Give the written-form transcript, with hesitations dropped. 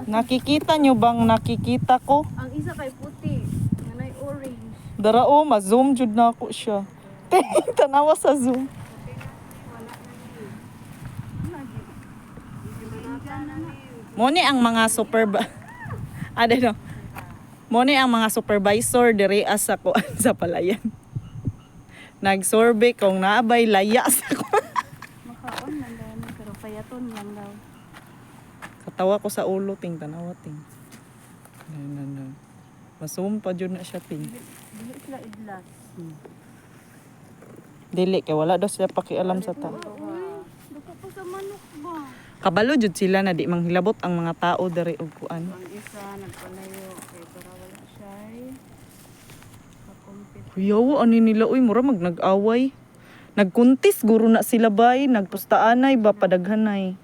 Nakikita nyo bang nakikita ko? Ang isa kay puti, nanay orange. Darao, ma-zoom jud na ako siya. Tanawa sa zoom. Mo ni ang mga ano no? Mo ni ang mga supervisor diri sa kuan sa palayan. Nagsorbe kung naabay laya sa kuan. Makaon man daw ni pero payaton lang daw. Katawa ko sa ulo ting tanawa ting. Nan. Masum pa jud na siya ting. Dili sila idlas. Dili kay wala daw sila pakialam sa tao. Duko pa sa manok ba? Kabalo jud sila na di manghilabot ang mga tao diri og kuan. Ang isa nagpalayo kay para wala siya. Kakumpit. Kuyaw ani nila uy mura mag nag-away. Nagkuntis guro na sila bay, nagpustaanay ba padaghanay.